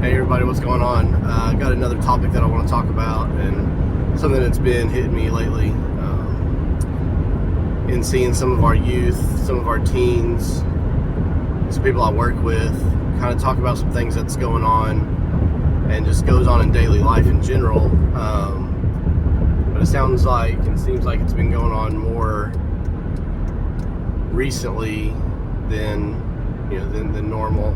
Hey everybody, what's going on? I got another topic that I want to talk about, and something that's been hitting me lately in seeing some of our youth, some of our teens, some people I work with, kind of talk about some things that's going on and just goes on in daily life in general. But it sounds like and seems like it's been going on more recently than normal.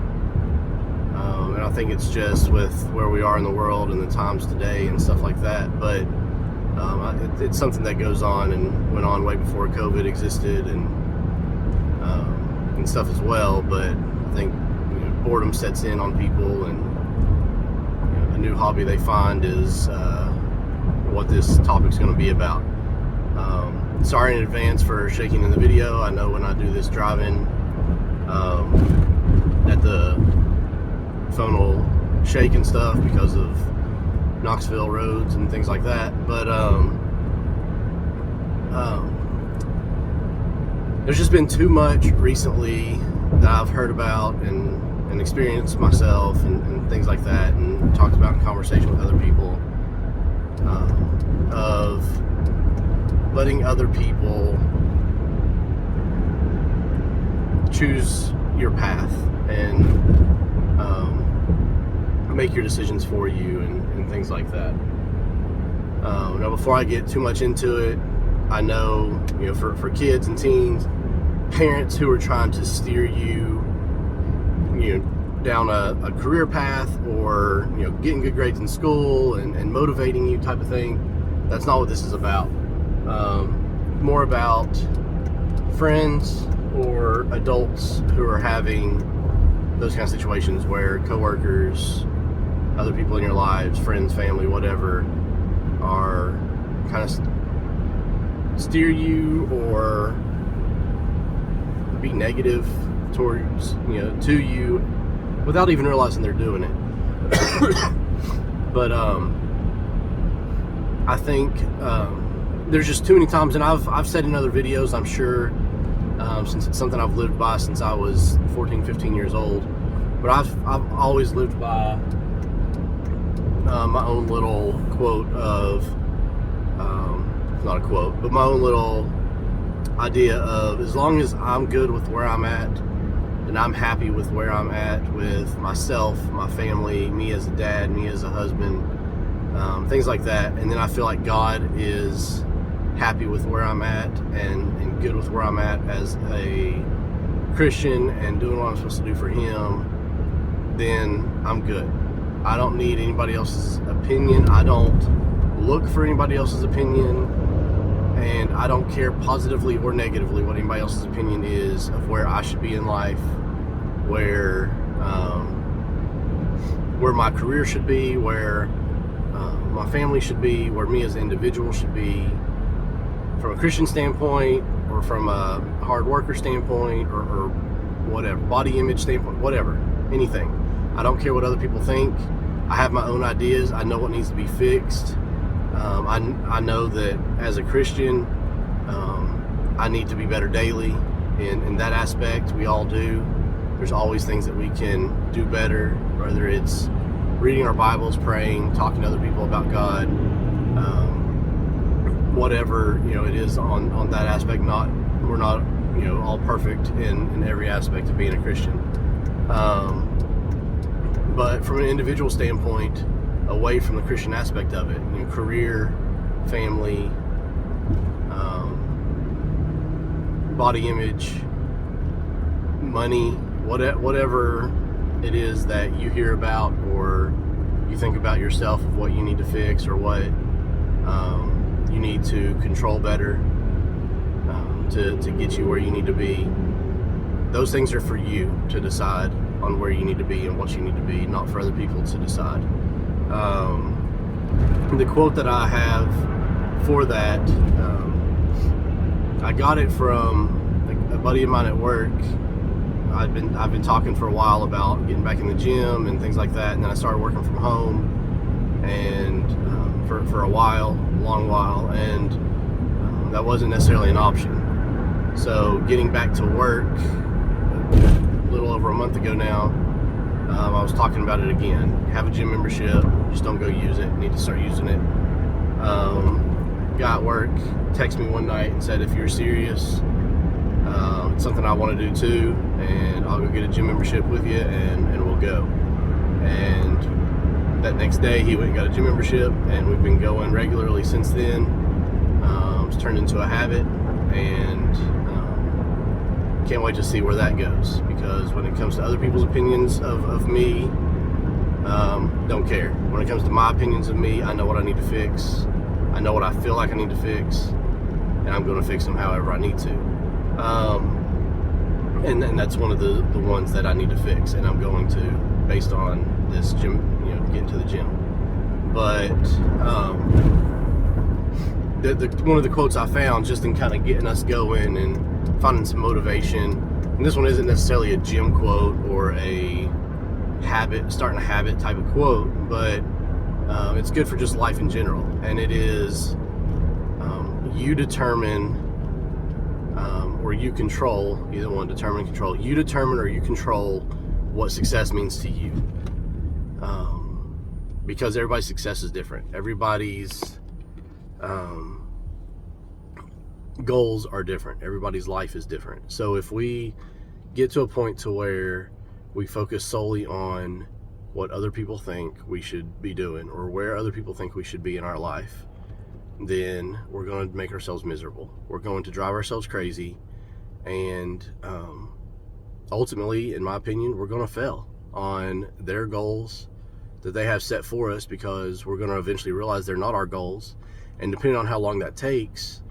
And I think it's just with where we are in the world and the times today and stuff like that. But it's something that goes on and went on way before COVID existed and stuff as well. But I think boredom sets in on people, and a new hobby they find is what this topic's going to be about. Sorry in advance for shaking in the video. I know when I do this driving that the phone will shake and stuff because of Knoxville roads and things like that, but there's just been too much recently that I've heard about and experienced myself and things like that, and talked about in conversation with other people, of letting other people choose your path and make your decisions for you and things like that. Now, before I get too much into it, I know, for kids and teens, parents who are trying to steer you, down a career path, or getting good grades in school and motivating you type of thing. That's not what this is about. More about friends or adults who are having those kind of situations where coworkers, other people in your lives, friends, family, whatever, are kind of steer you or be negative towards, to you without even realizing they're doing it. But I think there's just too many times, and I've said in other videos, I'm sure, since it's something I've lived by since I was 14, 15 years old, but I've always lived by my own little quote of, not a quote, but my own little idea of, as long as I'm good with where I'm at and I'm happy with where I'm at with myself, my family, me as a dad, me as a husband, things like that, and then I feel like God is happy with where I'm at and good with where I'm at as a Christian and doing what I'm supposed to do for Him, then I'm good. I don't need anybody else's opinion. I don't look for anybody else's opinion, and I don't care positively or negatively what anybody else's opinion is of where I should be in life, where my career should be, where my family should be, where me as an individual should be, from a Christian standpoint, or from a hard worker standpoint, or whatever, body image standpoint, whatever, anything. I don't care what other people think. I have my own ideas. I know what needs to be fixed. I know that as a Christian, I need to be better daily. In that aspect, we all do. There's always things that we can do better, whether it's reading our Bibles, praying, talking to other people about God, whatever it is on that aspect. We're not all perfect in every aspect of being a Christian. But from an individual standpoint, away from the Christian aspect of it, career, family, body image, money, whatever it is that you hear about or you think about yourself of what you need to fix or what you need to control better to get you where you need to be. Those things are for you to decide on where you need to be and what you need to be, not for other people to decide. The quote that I have for that, I got it from a buddy of mine at work. I've been talking for a while about getting back in the gym and things like that, and then I started working from home and for a long while, and that wasn't necessarily an option. So getting back to work a little over a month ago now, I was talking about it again. Have a gym membership, just don't go use it. You need to start using it. Guy at work texted me one night and said, if you're serious, it's something I want to do too, and I'll go get a gym membership with you, and we'll go. And that next day he went and got a gym membership, and we've been going regularly since then. It's turned into a habit, and can't wait to see where that goes, because when it comes to other people's opinions of me, don't care. When it comes to my opinions of me, I know what I need to fix. I know what I feel like I need to fix, and I'm going to fix them however I need to. And that's one of the ones that I need to fix, and I'm going to, based on this gym, getting to the gym. But one of the quotes I found, just in kind of getting us going and finding some motivation, and this one isn't necessarily a gym quote or a starting a habit type of quote, but it's good for just life in general, and it is you determine or you control, either one, determine and control. You determine or you control what success means to you, because everybody's success is different. Everybody's goals are different. Everybody's life is different. So if we get to a point to where we focus solely on what other people think we should be doing, or where other people think we should be in our life, then we're going to make ourselves miserable. We're going to drive ourselves crazy, and ultimately, in my opinion, we're going to fail on their goals that they have set for us, because we're going to eventually realize they're not our goals. And depending on how long that takes,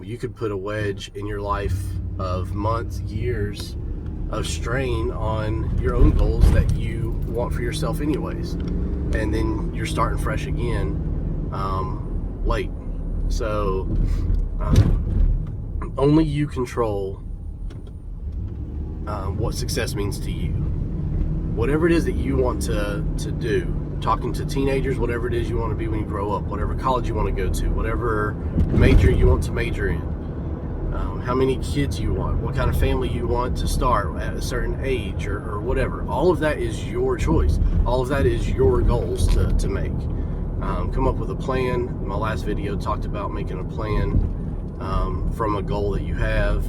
you could put a wedge in your life of months, years of strain on your own goals that you want for yourself anyways, and then you're starting fresh again late. So only you control what success means to you. Whatever it is that you want to do, talking to teenagers, whatever it is you want to be when you grow up, whatever college you want to go to, whatever major you want to major in, how many kids you want, what kind of family you want to start at a certain age, or whatever. All of that is your choice. All of that is your goals to make. Come up with a plan. My last video talked about making a plan from a goal that you have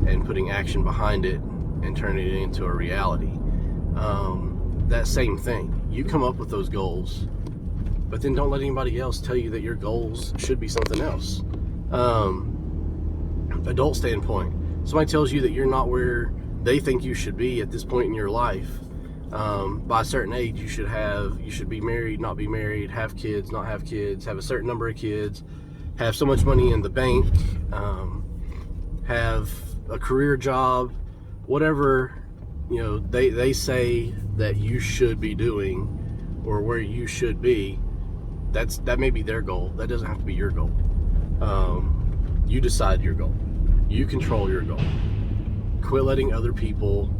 and putting action behind it and turning it into a reality. That same thing. You come up with those goals, but then don't let anybody else tell you that your goals should be something else. Adult standpoint. Somebody tells you that you're not where they think you should be at this point in your life. By a certain age, you should be married, not be married, have kids, not have kids, have a certain number of kids, have so much money in the bank, have a career job, whatever they say that you should be doing, or where you should be. That may be their goal. That doesn't have to be your goal. You decide your goal. You control your goal. Quit letting other people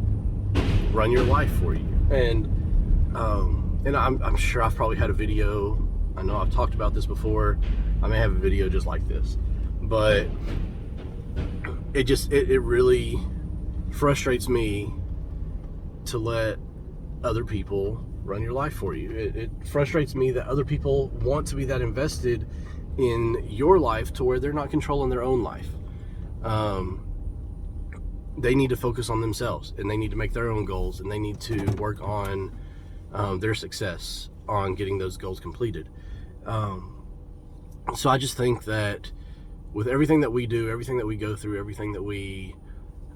run your life for you. And I'm sure I've probably had a video. I know I've talked about this before. I may have a video just like this, but it really frustrates me to let other people run your life for you. It frustrates me that other people want to be that invested in your life to where they're not controlling their own life. They need to focus on themselves, and they need to make their own goals, and they need to work on their success on getting those goals completed. So I just think that with everything that we do, everything that we go through, everything that we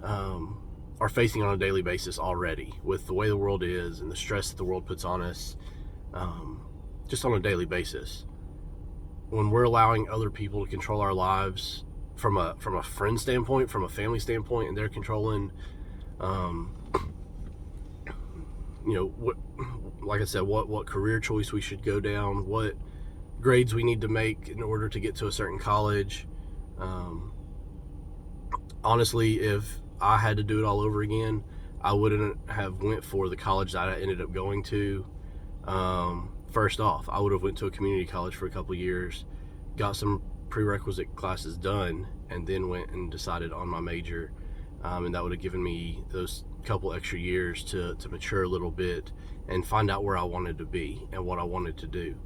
are facing on a daily basis already, with the way the world is and the stress that the world puts on us, just on a daily basis, when we're allowing other people to control our lives from a friend standpoint, from a family standpoint, and they're controlling, like I said, what career choice we should go down, what grades we need to make in order to get to a certain college. Honestly, if I had to do it all over again, I wouldn't have went for the college that I ended up going to. First off, I would have went to a community college for a couple years, got some prerequisite classes done, and then went and decided on my major and that would have given me those couple extra years to mature a little bit and find out where I wanted to be and what I wanted to do.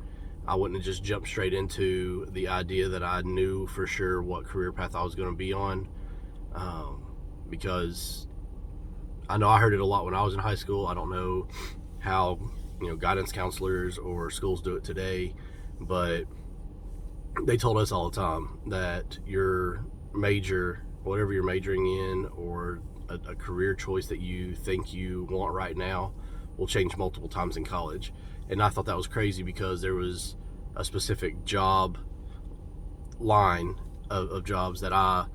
I wouldn't have just jumped straight into the idea that I knew for sure what career path I was going to be on, because I know I heard it a lot when I was in high school. I don't know how guidance counselors or schools do it today, but they told us all the time that your major, whatever you're majoring in, or a career choice that you think you want right now, will change multiple times in college. And I thought that was crazy because there was a specific job line of jobs that I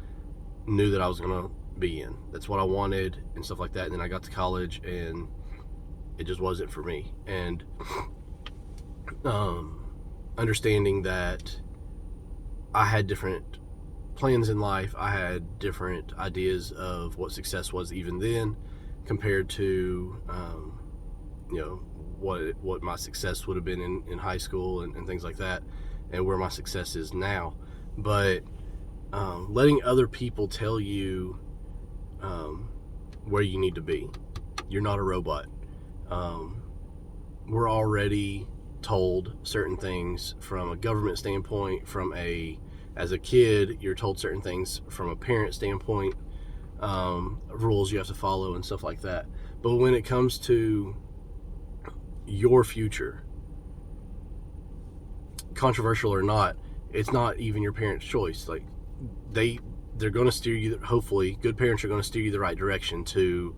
knew that I was going to be in. That's what I wanted and stuff like that. And then I got to college and it just wasn't for me. And understanding that I had different plans in life, I had different ideas of what success was even then compared to what my success would have been in high school and things like that, and where my success is now. But letting other people tell you where you need to be. You're not a robot. We're already told certain things from a government standpoint, as a kid, you're told certain things from a parent standpoint, rules you have to follow and stuff like that. But when it comes to your future, controversial or not, it's not even your parents' choice. Like they're going to steer you. Hopefully, good parents are going to steer you the right direction to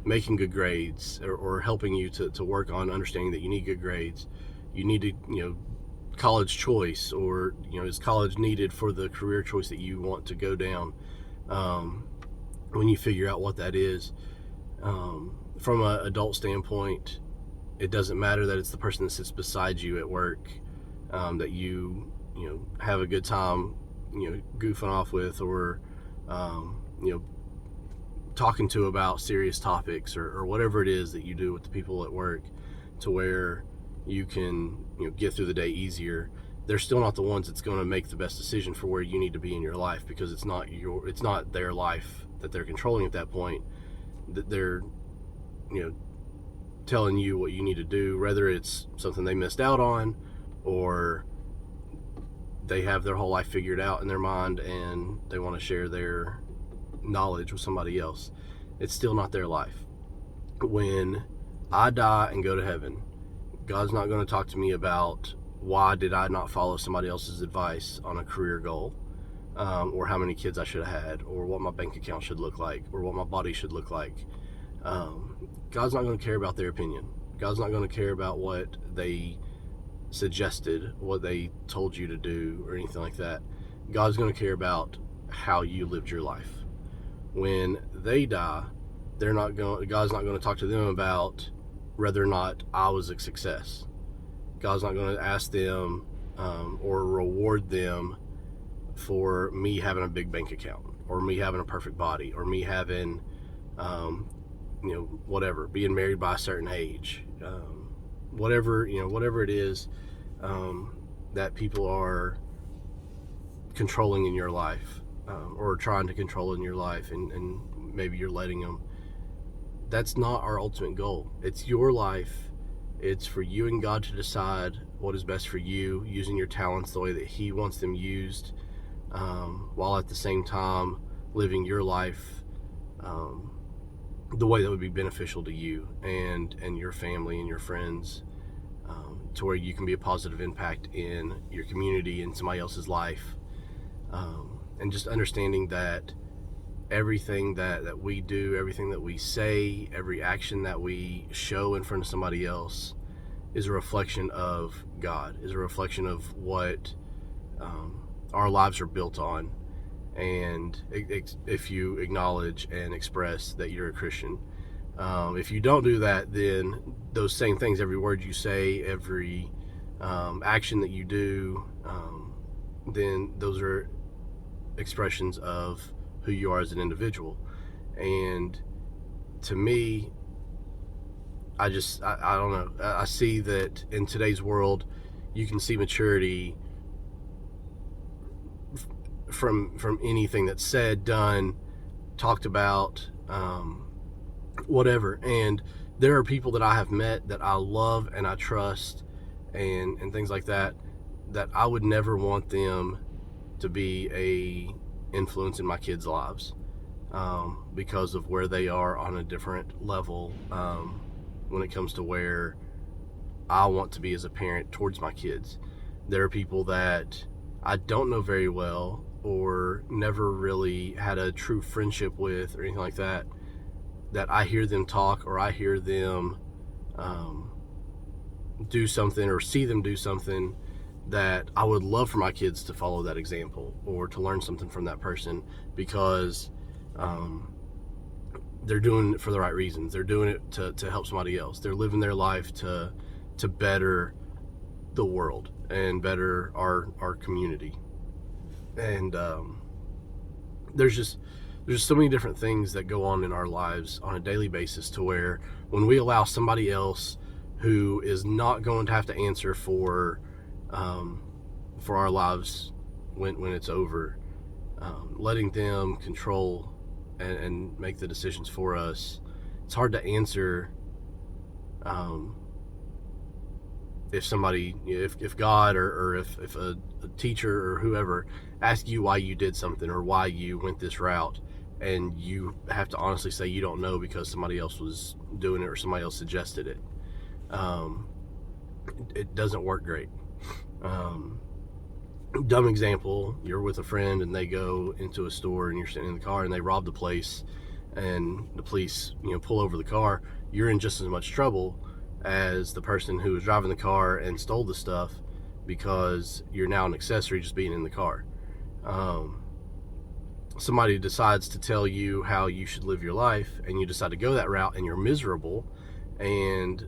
making good grades, or helping you to work on understanding that you need good grades. You need to college choice, or is college needed for the career choice that you want to go down. When you figure out what that is, from an adult standpoint, it doesn't matter that it's the person that sits beside you at work, that you have a good time goofing off with, or talking to about serious topics, or whatever it is that you do with the people at work, to where you can get through the day easier. They're still not the ones that's going to make the best decision for where you need to be in your life, because it's not their life that they're controlling at that point. That they're telling you what you need to do, whether it's something they missed out on, or they have their whole life figured out in their mind and they want to share their knowledge with somebody else. It's still not their life. When I die and go to heaven, God's not going to talk to me about why did I not follow somebody else's advice on a career goal, or how many kids I should have had, or what my bank account should look like, or what my body should look like. God's not going to care about their opinion. God's not going to care about what they suggested, what they told you to do, or anything like that. God's going to care about how you lived your life. When they die, God's not going to talk to them about whether or not I was a success. God's not going to ask them or reward them for me having a big bank account, or me having a perfect body, or me having whatever, being married by a certain age, whatever it is that people are controlling in your life, or trying to control in your life, and maybe you're letting them. That's not our ultimate goal. It's your life. It's for you and God to decide what is best for you, using your talents the way that He wants them used, while at the same time living your life the way that would be beneficial to you and your family and your friends, to where you can be a positive impact in your community and somebody else's life. And just understanding that everything that we do, everything that we say, every action that we show in front of somebody else is a reflection of God, is a reflection of what our lives are built on. And if you acknowledge and express that you're a Christian, if you don't do that, then those same things, every word you say, every action that you do, then those are expressions of who you are as an individual. And to me, I don't know, I see that in today's world you can see maturity from anything that's said, done, talked about, whatever. And there are people that I have met that I love and I trust and things like that, that I would never want them to be a influence in my kids' lives, because of where they are on a different level, when it comes to where I want to be as a parent towards my kids. There are people that I don't know very well or never really had a true friendship with or anything like that, that I hear them talk or I hear them do something or see them do something, that I would love for my kids to follow that example or to learn something from that person, because they're doing it for the right reasons. They're doing it to help somebody else. They're living their life to better the world and better our community. And there's so many different things that go on in our lives on a daily basis, to where when we allow somebody else who is not going to have to answer for our lives when it's over, letting them control and make the decisions for us, it's hard to answer. If somebody, if God or if a teacher or whoever asks you why you did something or why you went this route, and you have to honestly say you don't know because somebody else was doing it or somebody else suggested it, it doesn't work great. Dumb example, you're with a friend and they go into a store and you're sitting in the car and they rob the place, and the police pull over the car. You're in just as much trouble as the person who was driving the car and stole the stuff, because you're now an accessory just being in the car. Somebody decides to tell you how you should live your life, and you decide to go that route, and you're miserable, and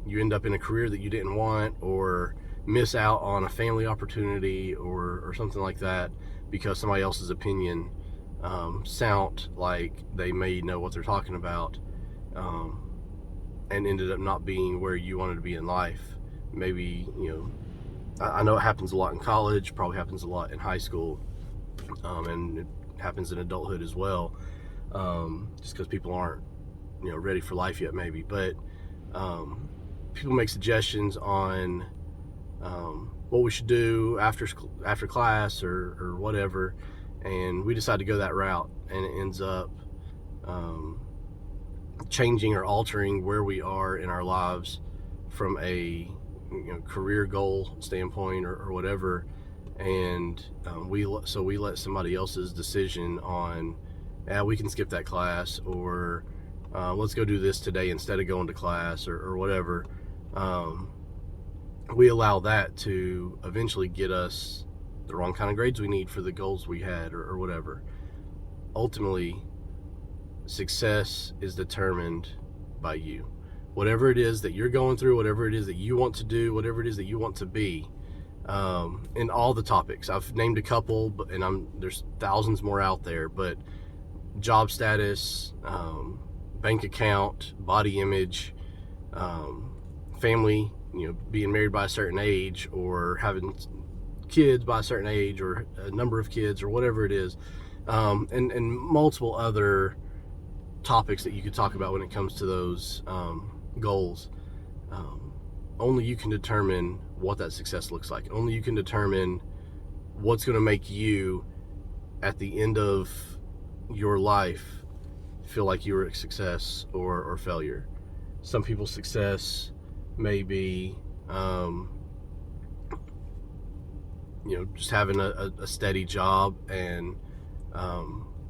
you end up in a career that you didn't want, or miss out on a family opportunity or something like that, because somebody else's opinion sound like they may know what they're talking about, and ended up not being where you wanted to be in life. Maybe, I know it happens a lot in college, probably happens a lot in high school, and it happens in adulthood as well, just because people aren't, ready for life yet, maybe. But people make suggestions on what we should do after class or whatever, and we decide to go that route, and it ends up changing or altering where we are in our lives from a career goal standpoint or whatever. And we let somebody else's decision on, we can skip that class, or let's go do this today instead of going to class, or whatever. We allow that to eventually get us the wrong kind of grades we need for the goals we had, or whatever. Ultimately, success is determined by you. Whatever it is that you're going through, whatever it is that you want to do, whatever it is that you want to be, in all the topics. I've named a couple, and there's thousands more out there, but job status, bank account, body image, family, being married by a certain age, or having kids by a certain age, or a number of kids, or whatever it is, and multiple other topics that you could talk about when it comes to those goals. Only you can determine what that success looks like. Only you can determine what's going to make you, at the end of your life, feel like you were a success or failure. Some people's success may be just having a steady job and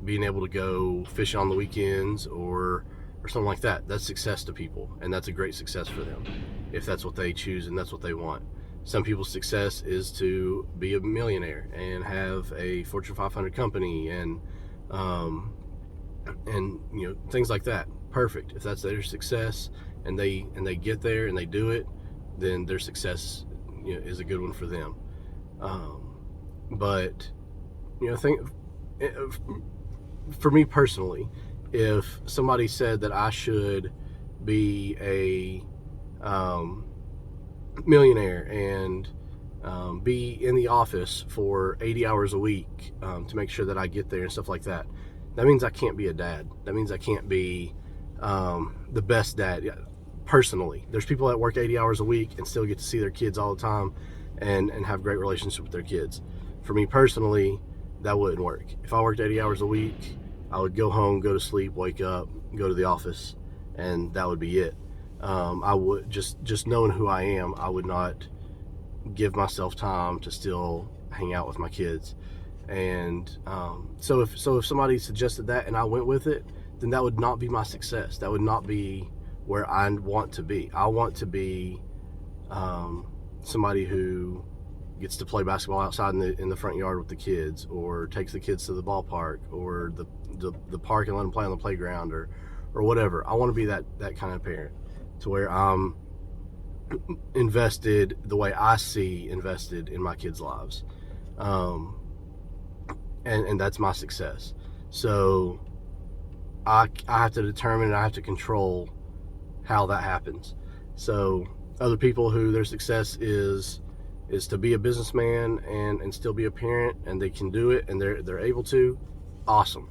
being able to go fishing on the weekends or something like that. That's success to people, and that's a great success for them if that's what they choose and that's what they want. Some people's success is to be a millionaire and have a Fortune 500 company and things like that. Perfect. If that's their success and they get there and they do it, then their success is a good one for them. But for me personally, if somebody said that I should be a millionaire and be in the office for 80 hours a week to make sure that I get there and stuff like that, that means I can't be a dad. That means I can't be the best dad. Personally, there's people that work 80 hours a week and still get to see their kids all the time and have great relationships with their kids. For me personally, that wouldn't work. If I worked 80 hours a week, I would go home, go to sleep, wake up, go to the office, and that would be it. I would just knowing who I am, I would not give myself time to still hang out with my kids. And so if somebody suggested that and I went with it, then that would not be my success. That would not be where I want to be. I want to be somebody who gets to play basketball outside in the front yard with the kids, or takes the kids to the ballpark, or the park and let them play on the playground, or whatever. I want to be that kind of parent, to where I'm invested the way I see invested in my kids' lives, and that's my success. So I have to determine and I have to control how that happens. So other people who their success is to be a businessman and still be a parent, and they can do it and they're able to, awesome.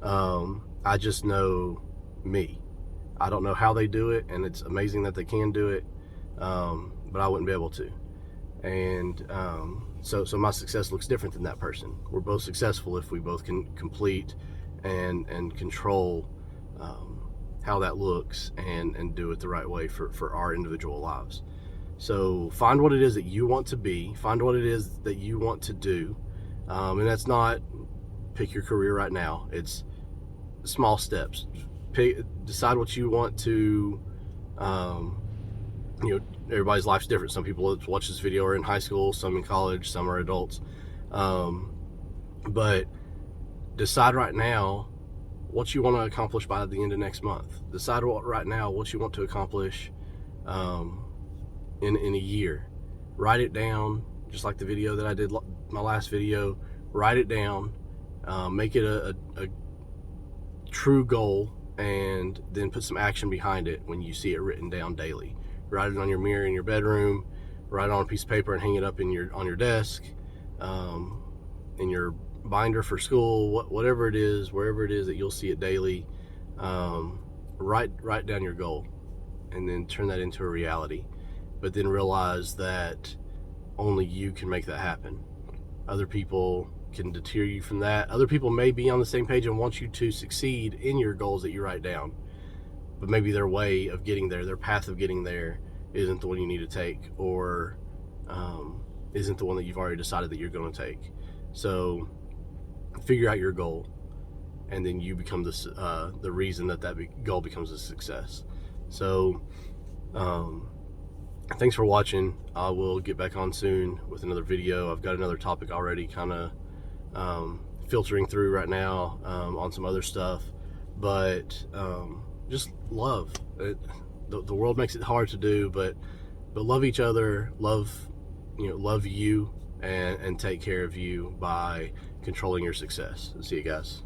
I just know me. I don't know how they do it, and it's amazing that they can do it, but I wouldn't be able to. And so my success looks different than that person. We're both successful if we both can complete and control how that looks and do it the right way for our individual lives. So find what it is that you want to be, find what it is that you want to do, and that's not pick your career right now. It's small steps. Decide what you want to, everybody's life's different. Some people that watch this video are in high school, some in college, some are adults, but decide right now what you want to accomplish by the end of next month. Decide right now what you want to accomplish in a year. Write it down, just like the video that I did, my last video. Write it down, make it a true goal, and then put some action behind it when you see it written down daily. Write it on your mirror in your bedroom, write it on a piece of paper and hang it up on your desk, in your binder for school, whatever it is, wherever it is that you'll see it daily. Write down your goal and then turn that into a reality. But then realize that only you can make that happen. Other people can deter you from that. Other people may be on the same page and want you to succeed in your goals that you write down, but maybe their way of getting there, their path of getting there, isn't the one you need to take, or isn't the one that you've already decided that you're going to take. So figure out your goal, and then you become the reason that goal becomes a success. So thanks for watching. I will get back on soon with another video. I've got another topic already kind of filtering through right now on some other stuff, but just love it. The world makes it hard to do, but love each other, love you, and take care of you by controlling your success. See you guys.